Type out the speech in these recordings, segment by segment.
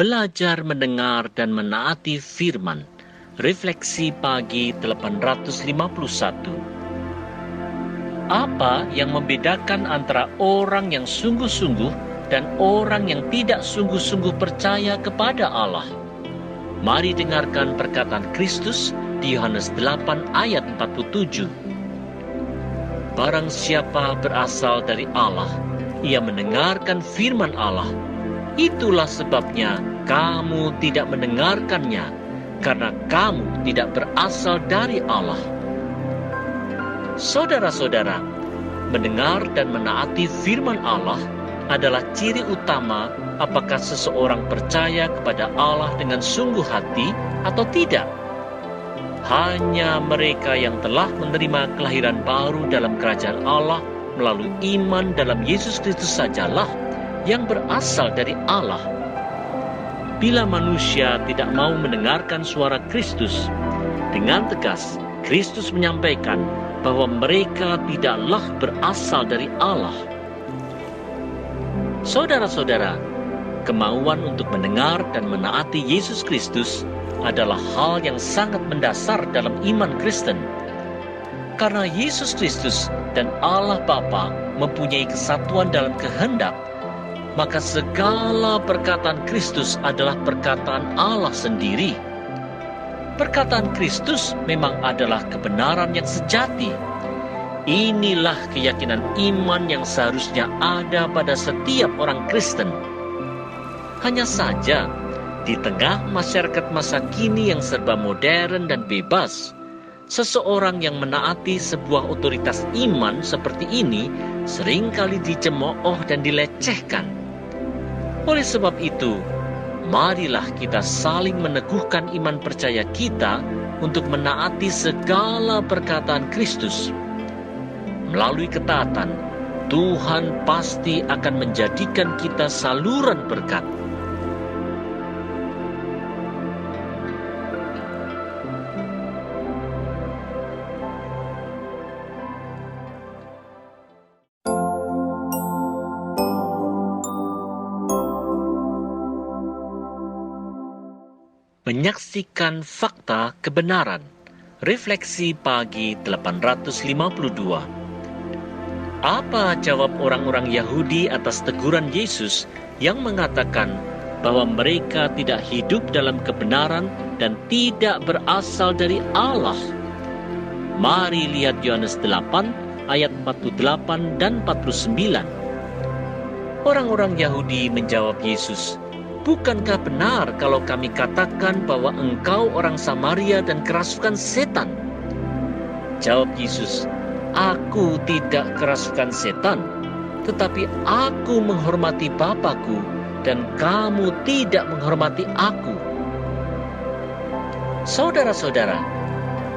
belajar mendengar dan menaati firman. Refleksi pagi 851. Apa yang membedakan antara orang yang sungguh-sungguh dan orang yang tidak sungguh-sungguh percaya kepada Allah? Mari dengarkan perkataan Kristus di Yohanes 8 ayat 47. Barang siapa berasal dari Allah, ia mendengarkan firman Allah. Itulah sebabnya kamu tidak mendengarkannya, karena kamu tidak berasal dari Allah. Saudara-saudara, mendengar dan menaati firman Allah adalah ciri utama apakah seseorang percaya kepada Allah dengan sungguh hati atau tidak. Hanya mereka yang telah menerima kelahiran baru dalam kerajaan Allah melalui iman dalam Yesus Kristus sajalah yang berasal dari Allah. Bila manusia tidak mau mendengarkan suara Kristus, dengan tegas Kristus menyampaikan bahwa mereka tidaklah berasal dari Allah. Saudara-saudara, kemauan untuk mendengar dan menaati Yesus Kristus adalah hal yang sangat mendasar dalam iman Kristen. Karena Yesus Kristus dan Allah Bapa mempunyai kesatuan dalam kehendak, maka segala perkataan Kristus adalah perkataan Allah sendiri. Perkataan Kristus memang adalah kebenaran yang sejati. Inilah keyakinan iman yang seharusnya ada pada setiap orang Kristen. Hanya saja, di tengah masyarakat masa kini yang serba modern dan bebas, seseorang yang menaati sebuah otoritas iman seperti ini seringkali dicemooh dan dilecehkan. Oleh sebab itu, marilah kita saling meneguhkan iman percaya kita untuk menaati segala perkataan Kristus. Melalui ketaatan, Tuhan pasti akan menjadikan kita saluran berkat. Menyaksikan fakta kebenaran. Refleksi pagi 852. Apa jawab orang-orang Yahudi atas teguran Yesus yang mengatakan bahwa mereka tidak hidup dalam kebenaran dan tidak berasal dari Allah? Mari lihat Yohanes 8 ayat 48 dan 49. Orang-orang Yahudi menjawab Yesus, "Bukankah benar kalau kami katakan bahwa engkau orang Samaria dan kerasukan setan?" Jawab Yesus, "Aku tidak kerasukan setan, tetapi aku menghormati Bapa-Ku dan kamu tidak menghormati aku." Saudara-saudara,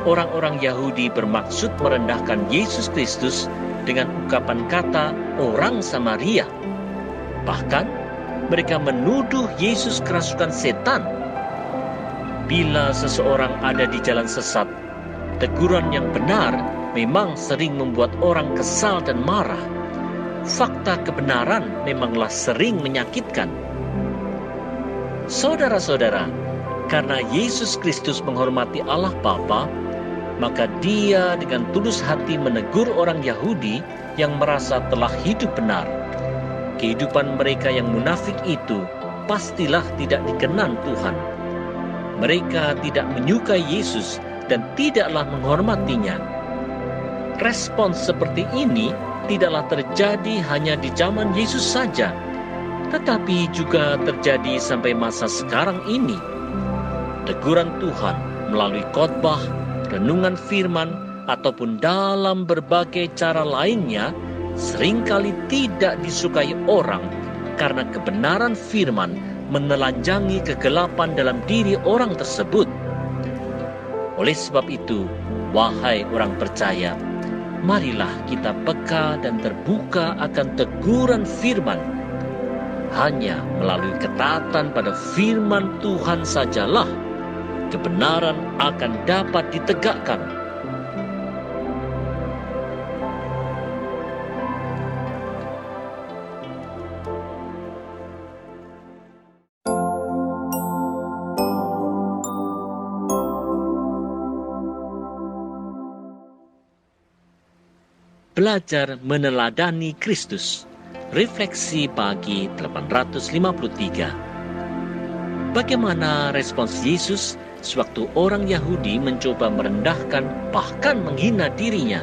orang-orang Yahudi bermaksud merendahkan Yesus Kristus dengan ungkapan kata orang Samaria. Bahkan, mereka menuduh Yesus kerasukan setan. Bila seseorang ada di jalan sesat, teguran yang benar memang sering membuat orang kesal dan marah. Fakta kebenaran memanglah sering menyakitkan. Saudara-saudara, karena Yesus Kristus menghormati Allah Bapa, maka Dia dengan tulus hati menegur orang Yahudi yang merasa telah hidup benar. Kehidupan mereka yang munafik itu pastilah tidak dikenan Tuhan. Mereka tidak menyukai Yesus dan tidaklah menghormatinya. Respons seperti ini tidaklah terjadi hanya di zaman Yesus saja, tetapi juga terjadi sampai masa sekarang ini. Teguran Tuhan melalui khotbah, renungan firman, ataupun dalam berbagai cara lainnya seringkali tidak disukai orang karena kebenaran firman menelanjangi kegelapan dalam diri orang tersebut. Oleh sebab itu, wahai orang percaya, marilah kita peka dan terbuka akan teguran firman. Hanya melalui ketaatan pada firman Tuhan sajalah kebenaran akan dapat ditegakkan. Belajar meneladani Kristus. Refleksi pagi 853. Bagaimana respons Yesus sewaktu orang Yahudi mencoba merendahkan bahkan menghina dirinya?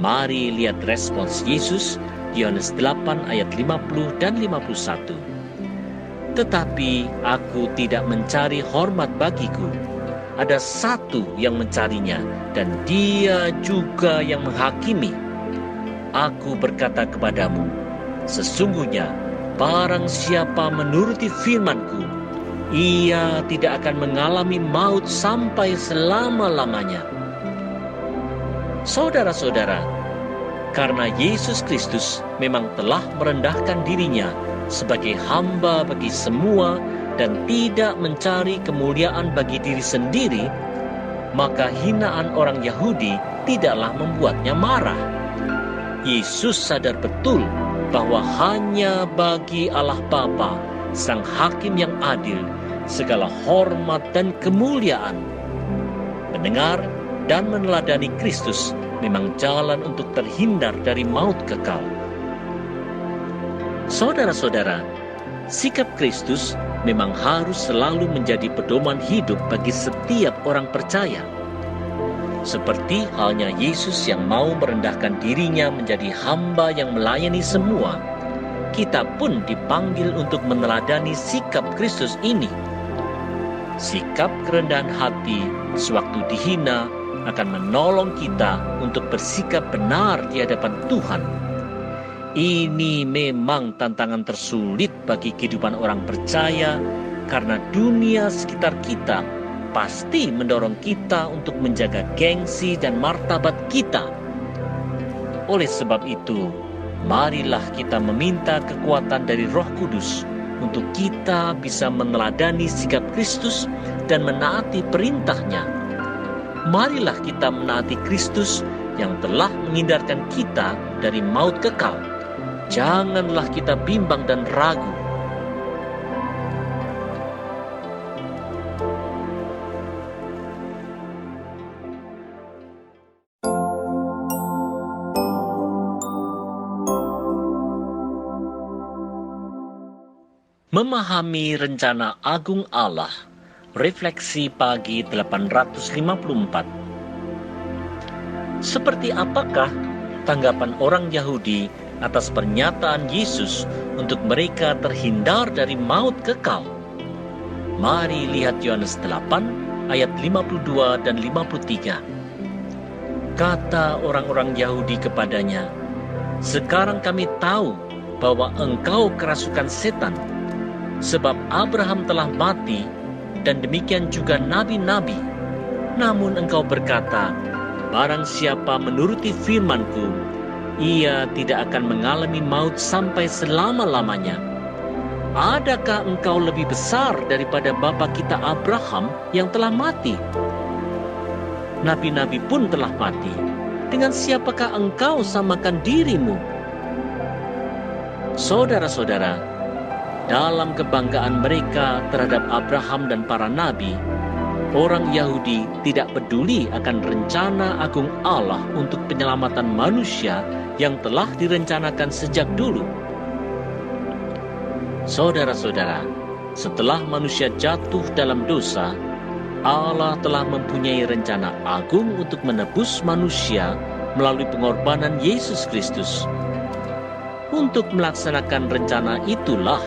Mari lihat respons Yesus di Yohanes 8 ayat 50 dan 51. Tetapi aku tidak mencari hormat bagiku. Ada satu yang mencarinya, dan dia juga yang menghakimi. Aku berkata kepadamu, sesungguhnya barang siapa menuruti firman-Ku, ia tidak akan mengalami maut sampai selama-lamanya. Saudara-saudara, karena Yesus Kristus memang telah merendahkan dirinya sebagai hamba bagi semua dan tidak mencari kemuliaan bagi diri sendiri, maka hinaan orang Yahudi tidaklah membuatnya marah. Yesus sadar betul bahwa hanya bagi Allah Bapa, Sang Hakim yang adil, segala hormat dan kemuliaan. Mendengar dan meneladani Kristus memang jalan untuk terhindar dari maut kekal. Saudara-saudara, sikap Kristus memang harus selalu menjadi pedoman hidup bagi setiap orang percaya. Seperti halnya Yesus yang mau merendahkan dirinya menjadi hamba yang melayani semua, kita pun dipanggil untuk meneladani sikap Kristus ini. Sikap kerendahan hati sewaktu dihina akan menolong kita untuk bersikap benar di hadapan Tuhan. Ini memang tantangan tersulit bagi kehidupan orang percaya, karena dunia sekitar kita pasti mendorong kita untuk menjaga gengsi dan martabat kita. Oleh sebab itu, marilah kita meminta kekuatan dari Roh Kudus untuk kita bisa meneladani sikap Kristus dan menaati perintah-Nya. Marilah kita menaati Kristus yang telah menghindarkan kita dari maut kekal. Janganlah kita bimbang dan ragu. Memahami rencana agung Allah. Refleksi pagi 854. Seperti apakah tanggapan orang Yahudi atas pernyataan Yesus untuk mereka terhindar dari maut kekal? Mari lihat Yohanes 8 ayat 52 dan 53. Kata orang-orang Yahudi kepadanya, "Sekarang kami tahu bahwa engkau kerasukan setan, sebab Abraham telah mati dan demikian juga nabi-nabi. Namun engkau berkata, barang siapa menuruti firman-Ku, ia tidak akan mengalami maut sampai selama-lamanya. Adakah engkau lebih besar daripada bapa kita Abraham yang telah mati? Nabi-nabi pun telah mati. Dengan siapakah engkau samakan dirimu?" Saudara-saudara, dalam kebanggaan mereka terhadap Abraham dan para nabi, orang Yahudi tidak peduli akan rencana agung Allah untuk penyelamatan manusia yang telah direncanakan sejak dulu. Saudara-saudara, setelah manusia jatuh dalam dosa, Allah telah mempunyai rencana agung untuk menebus manusia melalui pengorbanan Yesus Kristus. Untuk melaksanakan rencana itulah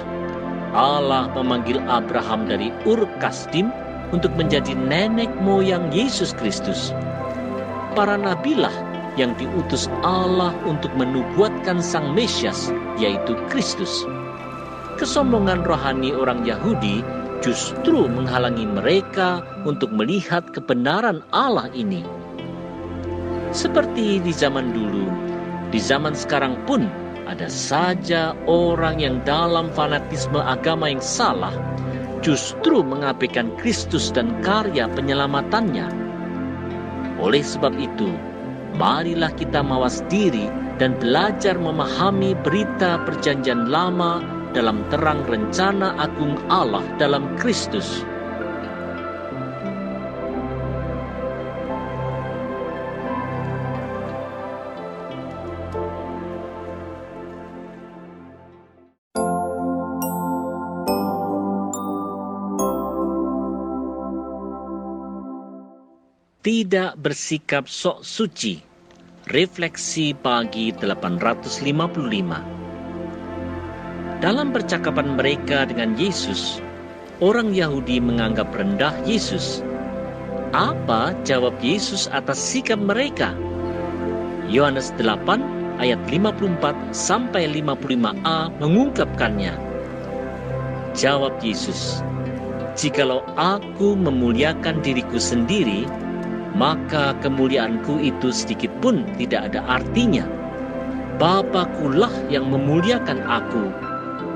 Allah memanggil Abraham dari Ur Kasdim untuk menjadi nenek moyang Yesus Kristus. Para nabilah yang diutus Allah untuk menubuatkan Sang Mesias, yaitu Kristus. Kesombongan rohani orang Yahudi justru menghalangi mereka untuk melihat kebenaran Allah ini. Seperti di zaman dulu, di zaman sekarang pun ada saja orang yang dalam fanatisme agama yang salah justru mengabaikan Kristus dan karya penyelamatannya. Oleh sebab itu, marilah kita mawas diri dan belajar memahami berita perjanjian lama dalam terang rencana agung Allah dalam Kristus. tidak bersikap sok suci. Refleksi pagi 855. Dalam percakapan mereka dengan Yesus, orang Yahudi menganggap rendah Yesus. Apa jawab Yesus atas sikap mereka? Yohanes 8 ayat 54 sampai 55a mengungkapkannya. Jawab Yesus, "Jikalau aku memuliakan diriku sendiri, maka kemuliaanku itu sedikit pun tidak ada artinya. Bapakulah yang memuliakan aku.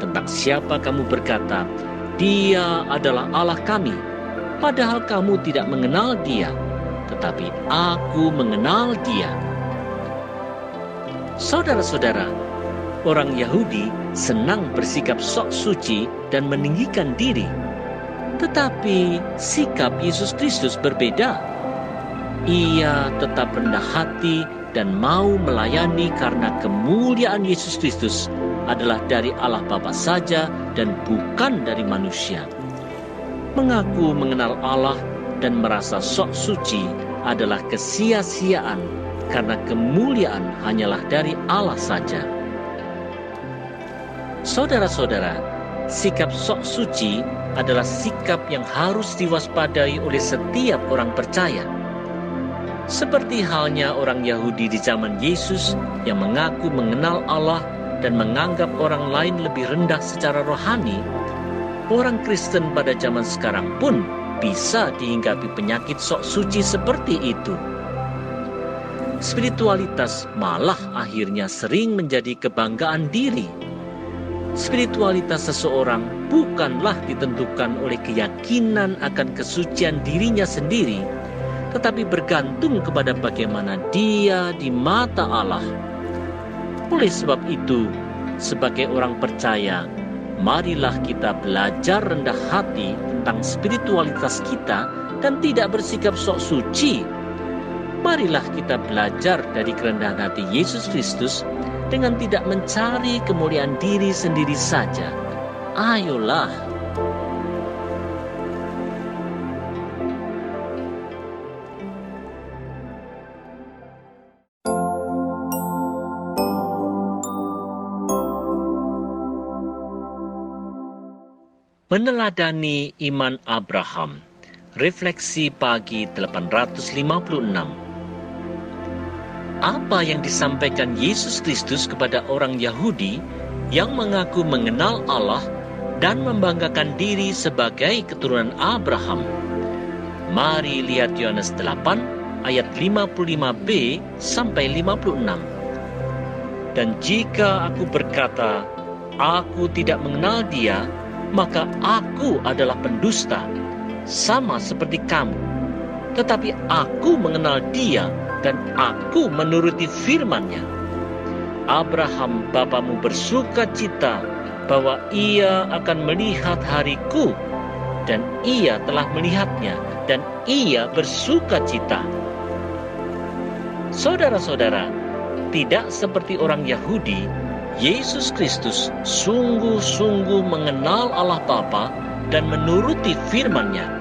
Tentang siapa kamu berkata, Dia adalah Allah kami, padahal kamu tidak mengenal Dia, tetapi aku mengenal Dia." Saudara-saudara, orang Yahudi senang bersikap sok suci dan meninggikan diri. Tetapi sikap Yesus Kristus berbeda. Ia tetap rendah hati dan mau melayani karena kemuliaan Yesus Kristus adalah dari Allah Bapa saja dan bukan dari manusia. Mengaku mengenal Allah dan merasa sok suci adalah kesia-siaan karena kemuliaan hanyalah dari Allah saja. Saudara-saudara, sikap sok suci adalah sikap yang harus diwaspadai oleh setiap orang percaya. Seperti halnya orang Yahudi di zaman Yesus yang mengaku mengenal Allah dan menganggap orang lain lebih rendah secara rohani, orang Kristen pada zaman sekarang pun bisa dihinggapi penyakit sok suci seperti itu. Spiritualitas malah akhirnya sering menjadi kebanggaan diri. Spiritualitas seseorang bukanlah ditentukan oleh keyakinan akan kesucian dirinya sendiri, tetapi bergantung kepada bagaimana dia di mata Allah. Oleh sebab itu, sebagai orang percaya, marilah kita belajar rendah hati tentang spiritualitas kita dan tidak bersikap sok suci. Marilah kita belajar dari kerendahan hati Yesus Kristus dengan tidak mencari kemuliaan diri sendiri saja. Ayolah. Meneladani iman Abraham. Refleksi pagi 856. Apa yang disampaikan Yesus Kristus kepada orang Yahudi yang mengaku mengenal Allah dan membanggakan diri sebagai keturunan Abraham? Mari lihat Yohanes 8 ayat 55b sampai 56. Dan jika aku berkata, aku tidak mengenal Dia, maka aku adalah pendusta, sama seperti kamu. Tetapi aku mengenal Dia dan aku menuruti firman-Nya. Abraham bapamu bersuka cita bahwa ia akan melihat hariku, dan ia telah melihatnya, dan ia bersuka cita. Saudara-saudara, tidak seperti orang Yahudi, Yesus Kristus sungguh-sungguh mengenal Allah Bapa dan menuruti firman-Nya.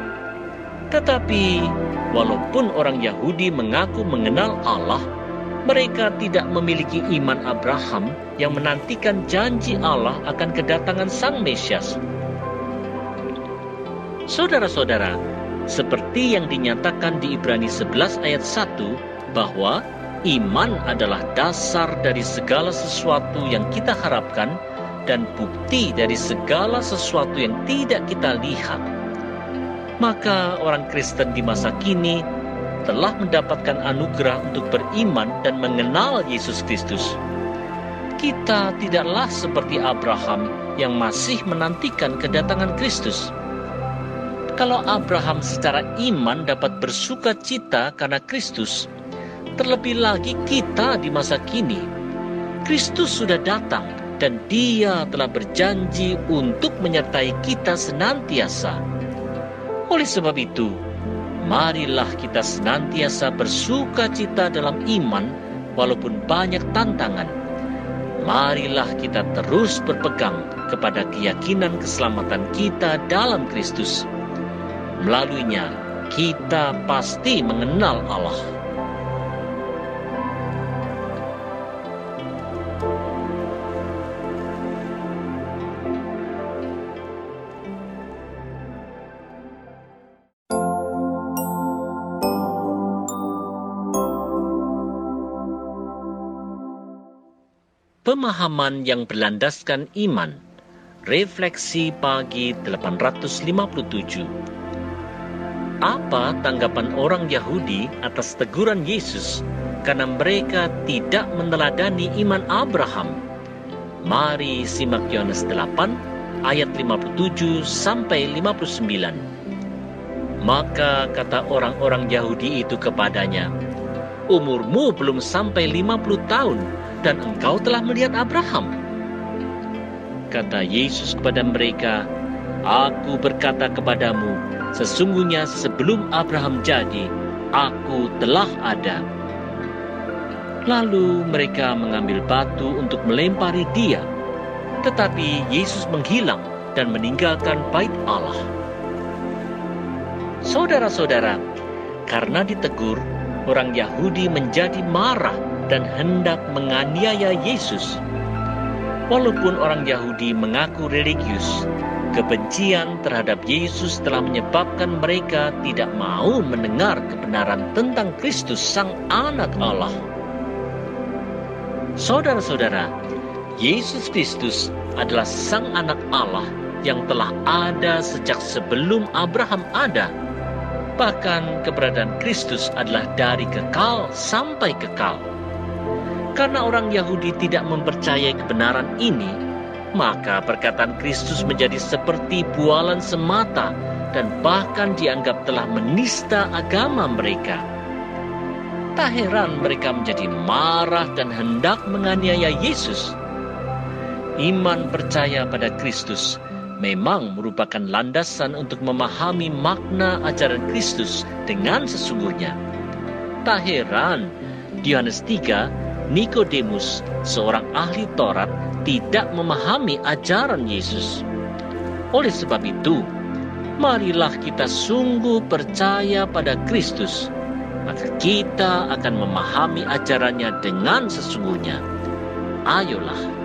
Tetapi walaupun orang Yahudi mengaku mengenal Allah, mereka tidak memiliki iman Abraham yang menantikan janji Allah akan kedatangan Sang Mesias. Saudara-saudara, seperti yang dinyatakan di Ibrani 11 ayat 1, bahwa iman adalah dasar dari segala sesuatu yang kita harapkan dan bukti dari segala sesuatu yang tidak kita lihat. Maka orang Kristen di masa kini telah mendapatkan anugerah untuk beriman dan mengenal Yesus Kristus. Kita tidaklah seperti Abraham yang masih menantikan kedatangan Kristus. Kalau Abraham secara iman dapat bersuka cita karena Kristus, terlebih lagi kita di masa kini. Kristus sudah datang dan Dia telah berjanji untuk menyertai kita senantiasa. Oleh sebab itu, marilah kita senantiasa bersuka cita dalam iman walaupun banyak tantangan. Marilah kita terus berpegang kepada keyakinan keselamatan kita dalam Kristus. Melaluinya, kita pasti mengenal Allah. Pemahaman yang berlandaskan iman. Refleksi pagi 857. Apa tanggapan orang Yahudi atas teguran Yesus karena mereka tidak meneladani iman Abraham? Mari simak Yohanes 8 ayat 57 sampai 59. Maka kata orang-orang Yahudi itu kepadanya, "Umurmu belum sampai 50 tahun dan engkau telah melihat Abraham?" Kata Yesus kepada mereka, "Aku berkata kepadamu, sesungguhnya sebelum Abraham jadi, aku telah ada." Lalu mereka mengambil batu untuk melempari dia. Tetapi Yesus menghilang dan meninggalkan bait Allah. Saudara-saudara, karena ditegur, orang Yahudi menjadi marah dan hendak menganiaya Yesus. Walaupun orang Yahudi mengaku religius, kebencian terhadap Yesus telah menyebabkan mereka tidak mau mendengar kebenaran tentang Kristus, Sang Anak Allah. Saudara-saudara, Yesus Kristus adalah Sang Anak Allah yang telah ada sejak sebelum Abraham ada. Bahkan keberadaan Kristus adalah dari kekal sampai kekal. Karena orang Yahudi tidak mempercayai kebenaran ini, maka perkataan Kristus menjadi seperti bualan semata dan bahkan dianggap telah menista agama mereka. Tak heran mereka menjadi marah dan hendak menganiaya Yesus. Iman percaya pada Kristus memang merupakan landasan untuk memahami makna ajaran Kristus dengan sesungguhnya. Tak heran di Yohanes 3, Nikodemus, seorang ahli Taurat, tidak memahami ajaran Yesus. Oleh sebab itu, marilah kita sungguh percaya pada Kristus, maka kita akan memahami ajarannya dengan sesungguhnya. Ayolah